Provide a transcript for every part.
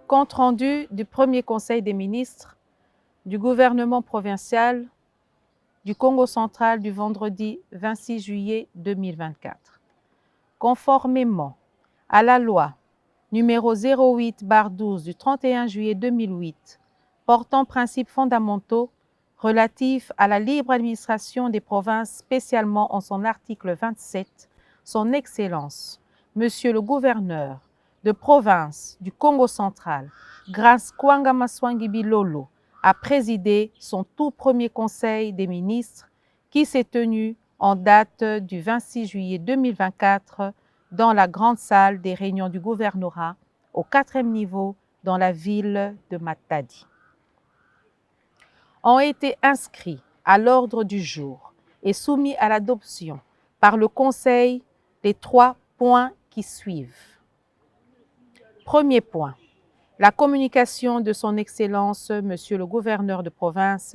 Compte rendu du premier Conseil des ministres du gouvernement provincial du Congo central du vendredi 26 juillet 2024. Conformément à la loi numéro 08/12 du 31 juillet 2008 portant principes fondamentaux relatifs à la libre administration des provinces, spécialement en son article 27, Son Excellence, Monsieur le gouverneur de province du Congo central, Grace Kwanga Maswangi Bilolo, a présidé son tout premier Conseil des ministres qui s'est tenu en date du 26 juillet 2024 dans la grande salle des réunions du gouvernorat au 4e niveau dans la ville de Matadi. Ont été inscrits à l'ordre du jour et soumis à l'adoption par le Conseil les 3 points qui suivent. Premier point, la communication de son Excellence, Monsieur le gouverneur de province,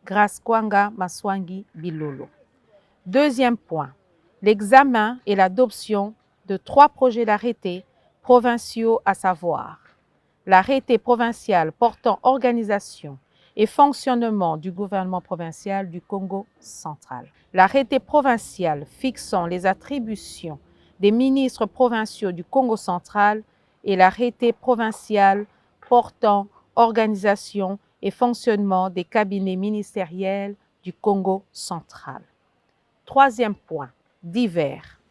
Grace Kwanga Maswangi Bilolo. Deuxième point, l'examen et l'adoption de 3 projets d'arrêtés provinciaux, à savoir l'arrêté provincial portant organisation et fonctionnement du gouvernement provincial du Congo central, l'arrêté provincial fixant les attributions des ministres provinciaux du Congo central et l'arrêté provincial portant organisation et fonctionnement des cabinets ministériels du Congo central. Troisième point, divers.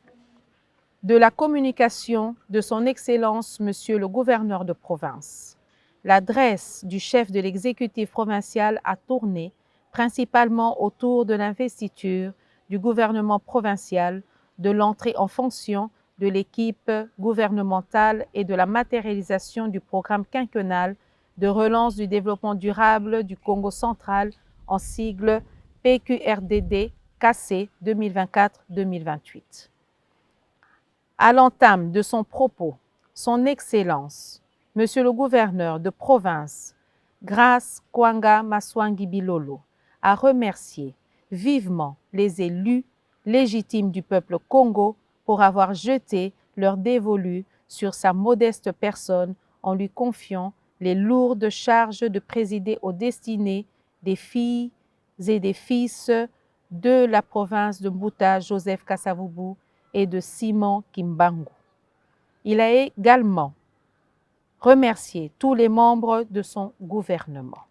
De la communication de son Excellence, Monsieur le gouverneur de province. L'adresse du chef de l'exécutif provincial a tourné principalement autour de l'investiture du gouvernement provincial, de l'entrée en fonction de l'équipe gouvernementale et de la matérialisation du programme quinquennal de relance du développement durable du Congo central en sigle PQRDD-KC 2024-2028. À l'entame de son propos, son Excellence, Monsieur le gouverneur de province, Grace Kwanga Maswangi Bilolo, a remercié vivement les élus légitimes du peuple Congo pour avoir jeté leur dévolu sur sa modeste personne en lui confiant les lourdes charges de présider aux destinées des filles et des fils de la province de Mbuta, Joseph Kasavubu, et de Simon Kimbangu. Il a également remercié tous les membres de son gouvernement.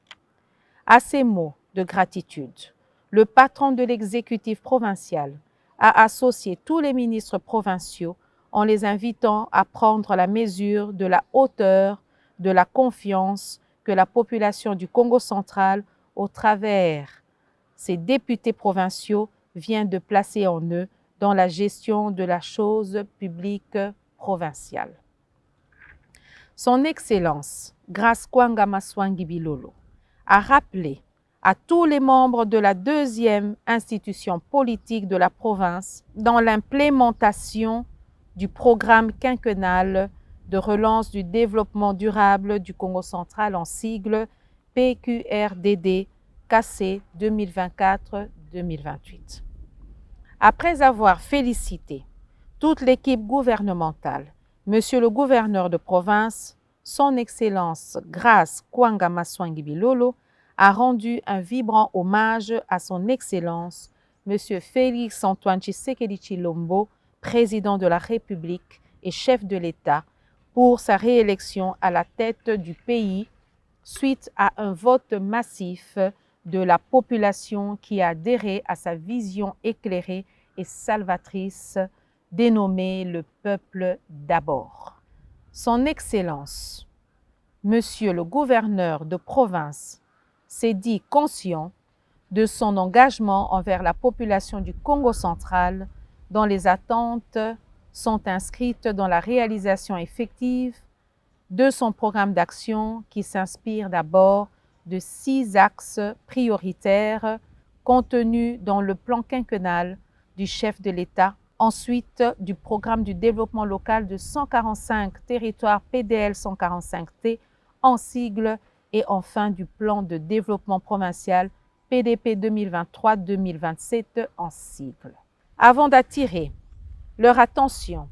À ces mots de gratitude, le patron de l'exécutif provincial a associé tous les ministres provinciaux en les invitant à prendre la mesure de la hauteur de la confiance que la population du Congo central, au travers ses députés provinciaux, vient de placer en eux dans la gestion de la chose publique provinciale. Son Excellence, Grace Kwanga Maswangi Bilolo, a rappelé à tous les membres de la 2e institution politique de la province dans l'implémentation du programme quinquennal de relance du développement durable du Congo central en sigle PQRDD-KC 2024-2028. Après avoir félicité toute l'équipe gouvernementale, Monsieur le gouverneur de province, son Excellence Grace Kwanga Maswangi Bilolo, a rendu un vibrant hommage à son Excellence, Monsieur Félix Antoine Tshisekedi Tshilombo, président de la République et chef de l'État, pour sa réélection à la tête du pays suite à un vote massif de la population qui a adhéré à sa vision éclairée et salvatrice dénommée le peuple d'abord. Son Excellence, Monsieur le gouverneur de province, s'est dit conscient de son engagement envers la population du Congo central, dont les attentes sont inscrites dans la réalisation effective de son programme d'action qui s'inspire d'abord de 6 axes prioritaires contenus dans le plan quinquennal du chef de l'État, ensuite du programme du développement local de 145 territoires PDL 145T en sigle et enfin du plan de développement provincial PDP 2023-2027 en sigle. Avant d'attirer leur attention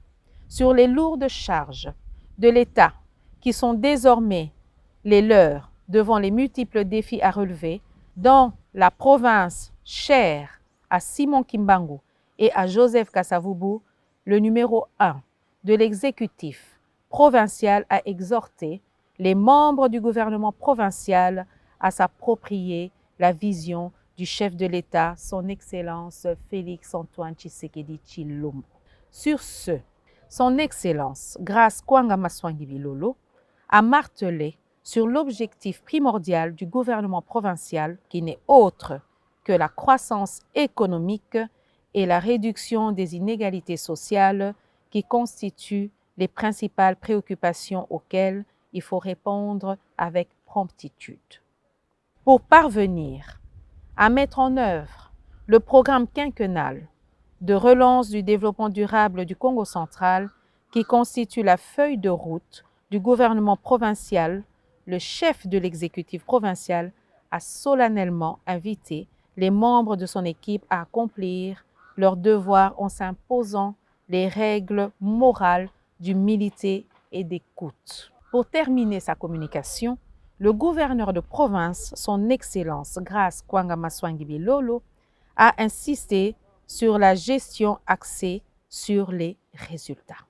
sur les lourdes charges de l'État qui sont désormais les leurs devant les multiples défis à relever dans la province chère à Simon Kimbangu et à Joseph Kasavubu, le numéro 1 de l'exécutif provincial a exhorté les membres du gouvernement provincial à s'approprier la vision du chef de l'État, son Excellence Félix-Antoine Tshisekedi Tshilombo. Sur ce, son Excellence Grace Kwanga Maswangi Bilolo a martelé sur l'objectif primordial du gouvernement provincial qui n'est autre que la croissance économique et la réduction des inégalités sociales qui constituent les principales préoccupations auxquelles il faut répondre avec promptitude. Pour parvenir à mettre en œuvre le programme quinquennal de relance du développement durable du Congo central qui constitue la feuille de route du gouvernement provincial, le chef de l'exécutif provincial a solennellement invité les membres de son équipe à accomplir leurs devoirs en s'imposant les règles morales d'humilité et d'écoute. Pour terminer sa communication, le gouverneur de province, son Excellence Grace Kwanga Maswangi Bilolo, a insisté sur la gestion axée sur les résultats.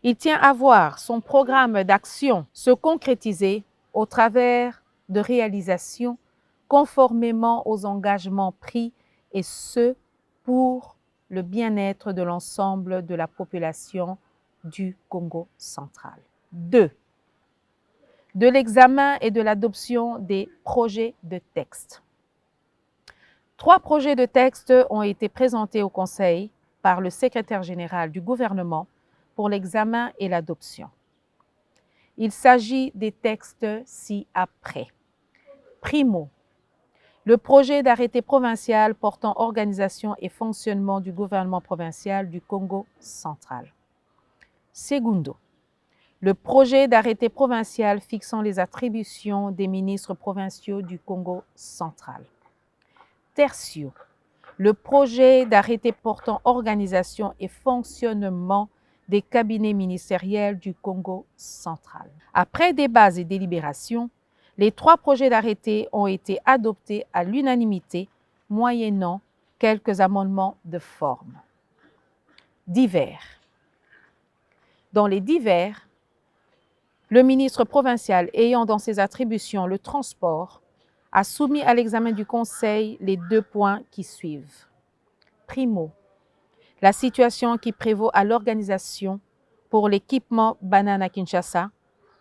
Il tient à voir son programme d'action se concrétiser au travers de réalisations conformément aux engagements pris et ce pour le bien-être de l'ensemble de la population du Congo central. 2. De l'examen et de l'adoption des projets de texte. 3 projets de texte ont été présentés au Conseil par le secrétaire général du gouvernement pour l'examen et l'adoption. Il s'agit des textes ci-après. Primo, le projet d'arrêté provincial portant organisation et fonctionnement du gouvernement provincial du Congo central. Segundo, le projet d'arrêté provincial fixant les attributions des ministres provinciaux du Congo central. Tertio, le projet d'arrêté portant organisation et fonctionnement des cabinets ministériels du Congo central. Après débats et délibérations, les 3 projets d'arrêté ont été adoptés à l'unanimité, moyennant quelques amendements de forme. Divers. Dans les divers, le ministre provincial ayant dans ses attributions le transport a soumis à l'examen du Conseil les 2 points qui suivent. Primo, la situation qui prévaut à l'organisation pour l'équipement Banana Kinshasa,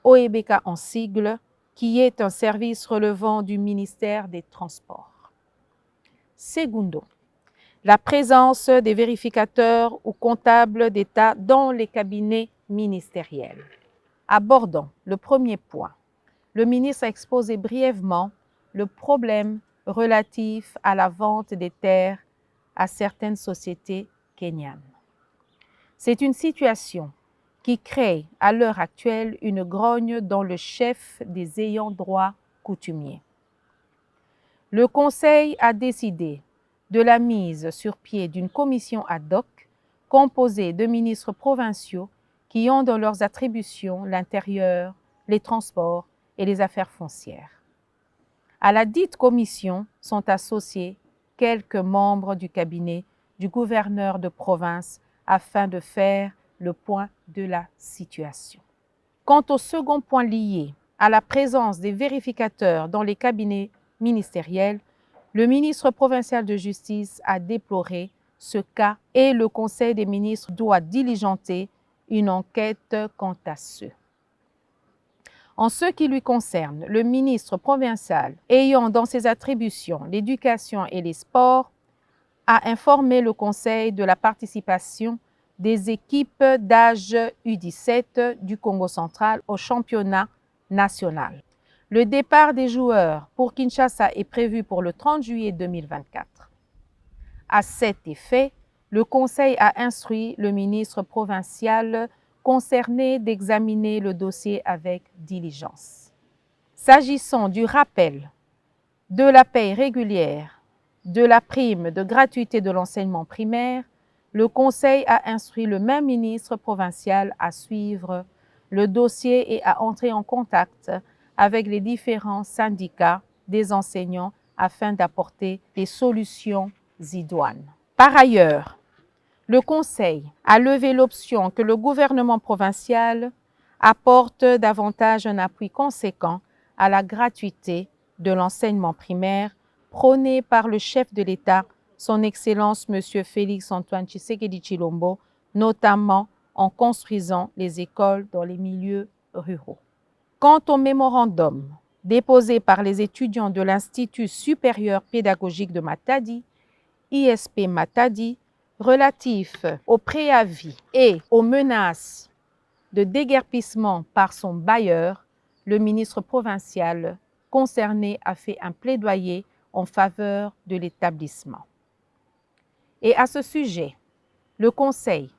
OEBK en sigle, qui est un service relevant du ministère des Transports. Segundo, la présence des vérificateurs ou comptables d'État dans les cabinets ministériels. Abordons le premier point. Le ministre a exposé brièvement le problème relatif à la vente des terres à certaines sociétés kenyanes. C'est une situation qui crée à l'heure actuelle une grogne dans le chef des ayants droit coutumiers. Le Conseil a décidé de la mise sur pied d'une commission ad hoc composée de ministres provinciaux qui ont dans leurs attributions l'intérieur, les transports et les affaires foncières. À la dite commission sont associés quelques membres du cabinet du gouverneur de province afin de faire le point de la situation. Quant au second point lié à la présence des vérificateurs dans les cabinets ministériels, le ministre provincial de justice a déploré ce cas et le Conseil des ministres doit diligenter une enquête quant à ce. En ce qui lui concerne, le ministre provincial ayant dans ses attributions l'éducation et les sports a informé le Conseil de la participation des équipes d'âge U17 du Congo central au championnat national. Le départ des joueurs pour Kinshasa est prévu pour le 30 juillet 2024. À cet effet, le Conseil a instruit le ministre provincial concerné d'examiner le dossier avec diligence. S'agissant du rappel de la paie régulière, de la prime de gratuité de l'enseignement primaire, le Conseil a instruit le même ministre provincial à suivre le dossier et à entrer en contact avec les différents syndicats des enseignants afin d'apporter des solutions idoines. Par ailleurs, le Conseil a levé l'option que le gouvernement provincial apporte davantage un appui conséquent à la gratuité de l'enseignement primaire prôné par le chef de l'État, son Excellence M. Félix-Antoine Tshisekedi Tshilombo, notamment en construisant les écoles dans les milieux ruraux. Quant au mémorandum déposé par les étudiants de l'Institut supérieur pédagogique de Matadi, ISP Matadi, relatif au préavis et aux menaces de déguerpissement par son bailleur, le ministre provincial concerné a fait un plaidoyer en faveur de l'établissement. Et à ce sujet, le Conseil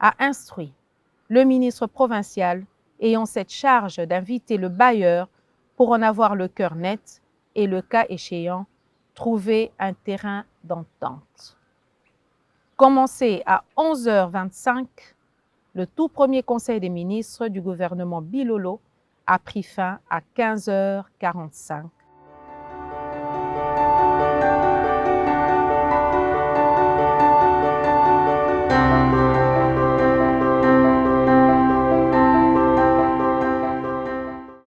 a instruit le ministre provincial ayant cette charge d'inviter le bailleur pour en avoir le cœur net et, le cas échéant, trouver un terrain d'entente. Commencé à 11h25, le tout premier Conseil des ministres du gouvernement Bilolo a pris fin à 15h45